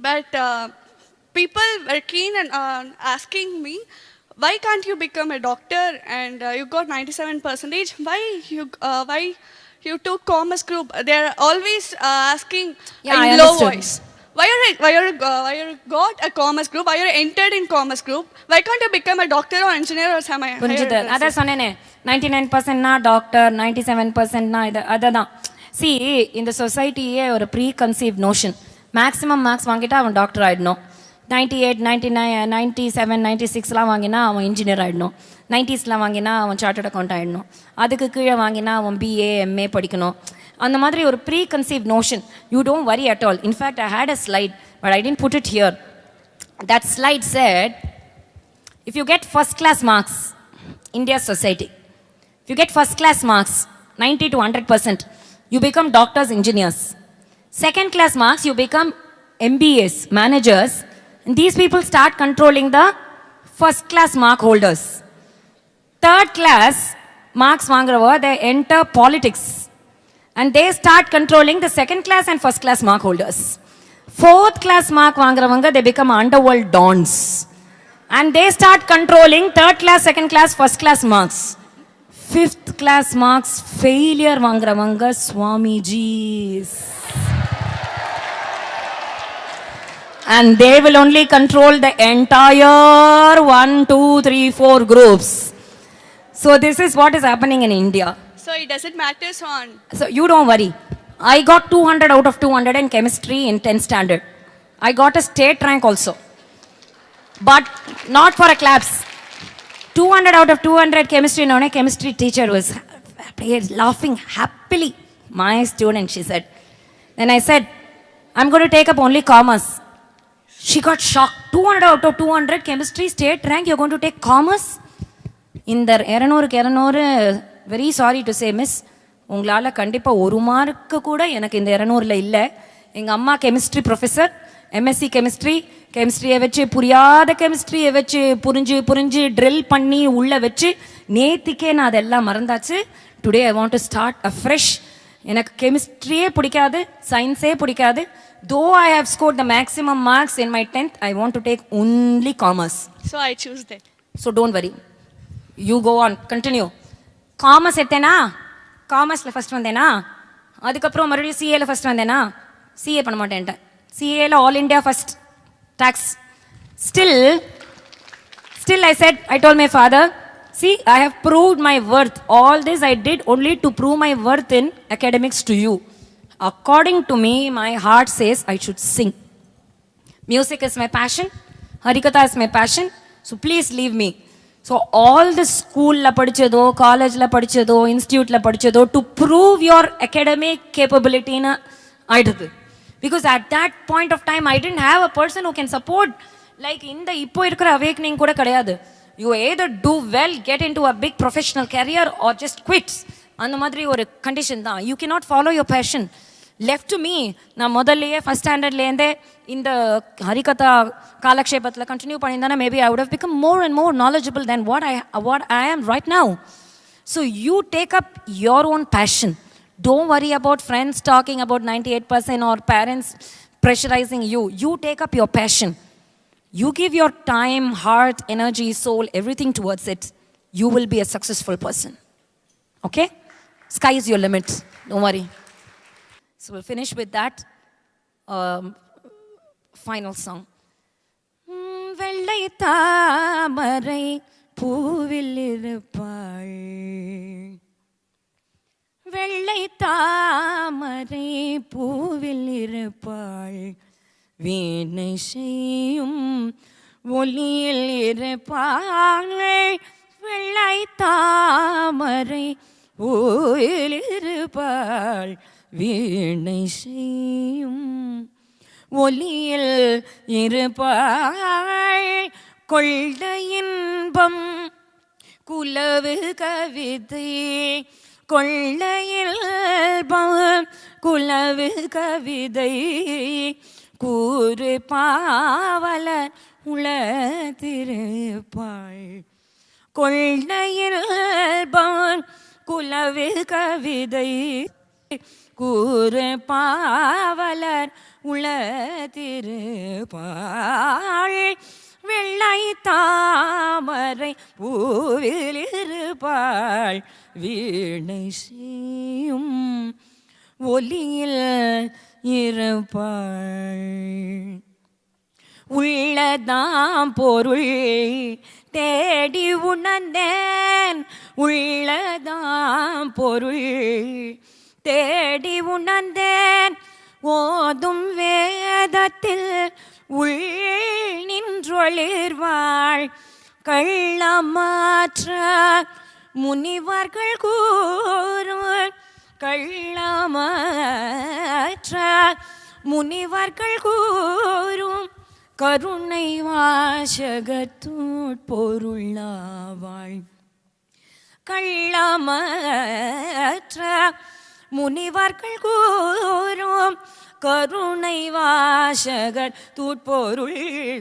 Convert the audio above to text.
but people were keen and asking me, why can't you become a doctor? And you got 97 percentage. Why you took commerce group? They're always asking Yeah, I in low understood. voice. Why you got a commerce group? Why you entered in commerce group? Why can't you become a doctor or engineer or some higher புரிஞ்சுது அதான் education? சொன்னேனே 99%னா doctor 97%னா இது அததான் C இந்த சொசைட்டியே ஒரு pre conceive notion maximum marks வாங்கிட்டா அவன் டாக்டர் ஆகிடணும் 98 99 97 96லாம் வாங்கினா அவன் இன்ஜினியர் ஆகிடணும் 90ஸ்லாம் வாங்கினா அவன் சார்ட்டர்ட் அக்கௌண்ட் ஆகிடணும் அதுக்கு கீழே வாங்கினா அவன் பிஏ எம்ஏ படிக்கணும் அந்த மாதிரி ஒரு pre conceive notion you don't worry at all in fact I had a slide but I tend put it here that slide set if you get first class marks India's society if you get first class marks 90 to 100% you become doctors engineers second class marks you become MBAs managers and these people start controlling the first class mark holders third class marks vaangrava they enter politics and they start controlling the second class and first class mark holders fourth class mark vaangravanga they become underworld dons and they start controlling third class second class first class marks fifth class marks failure vaangravanga swamijis and they will only control the entire 1 2 3 4 groups so this is what is happening in India. So it doesn't matter on. So you don't worry. I got 200 out of 200 in chemistry in 10th standard. I got a state rank also. But not for a claps. 200 out of 200 chemistry, no, chemistry teacher was laughing happily. My student, she said. Then I said, I'm going to take up only commerce. She got shocked. 200 out of 200 chemistry state rank, you're going to take commerce? In the 200 very sorry to say miss உங்களால் கண்டிப்பாக ஒரு mark கூட எனக்கு இந்த 200ல் இல்லை எங்கள் அம்மா chemistry professor MSc கெமிஸ்ட்ரியை வச்சு புரியாத கெமிஸ்ட்ரியை வச்சு புரிஞ்சு ட்ரில் பண்ணி உள்ளே வச்சு நேத்திக்கே நான் அதெல்லாம் மறந்தாச்சு today I want to start a fresh எனக்கு கெமிஸ்ட்ரியே பிடிக்காது சயின்ஸே பிடிக்காது though I have scored the maximum marks in my 10th I want to take only commerce So I choose that. So don't worry you go on continue commerce எடுத்தேனா காமர்ஸில் first வந்தேனா அதுக்கப்புறம் மறுபடியும் சிஏல ஃபஸ்ட் வந்தேனா சிஏ பண்ண மாட்டேன்ட்டேன் சிஏல all India first takes still I said I told my father see I have proved my worth all this I did only to prove my worth in academics to you according to me my heart says I should sing music is my passion harikatha is my passion so please leave me so all the school படிச்சதோ காலேஜ்ல படிச்சதோ இன்ஸ்டிடியூட்ல படிச்சதோ to prove your academic capability na ஆயிடுது because at that point of time I didn't have a person who can support like இந்த இப்போ இருக்கிற awakening கூட கிடையாது you either do well get into a big professional career or just quit அந்த மாதிரி ஒரு condition தான் you cannot follow your passion left to me நான் முதல்லயே ஃபர்ஸ்ட் ஸ்டாண்டர்ட்லேருந்தே இந்த ஹரிகதா காலக்ஷேபத்தில் கண்டினியூ பண்ணியிருந்தேன்னா maybe I would have become more and more knowledgeable then what I am right now so you take up your own passion don't worry about friends talking about 98% our parents pressurizing you you take up your passion you give your time heart energy soul everything towards it you will be a successful person okay sky is your limit don't worry so we'll finish with that final song வெள்ளை தாமரை பூவில் இருப்பாள் வெள்ளை தாமரை பூவில் இருப்பாள் வீணை செய்யும் ஒளியில் இருப்பாள் வெள்ளை தாமரை பூவில் இருப்பாள் வீணை செய்யும் ஒளியில் இருப்பாள் கொள்ள இன்பம் குலவு கவிதை கொள்ள இன்பம் குலவு கவிதை கூறு பாவலர் உளத்திருப்பாள் கொள்ள இன்பம் குலவு கவிதை கூறு பாவலர் உளத்திருப்பாள் வெள்ளை தாமரை பூவில் இருப்பாள் வீணை செய்யும் ஒலியில் இருப்பாள் உள்ளதாம் பொருள் தேடி உணர்ந்தேன் உள்ளதாம் பொருள் தேடி உணர்ந்தேன் ஓதும் வேதத்தில் உள் நின்றொளிர்வாள் கள்ளமாற்ற முனிவர்கள் கூறும் கள்ளமாற்ற முனிவர்கள் கூறும் கருணை வாசகத்தூட்பொருளாவாள் கள்ளமற்ற முனிவர்கள் கூறும் கருணை வாசகர் தூட்பொருளாவாள்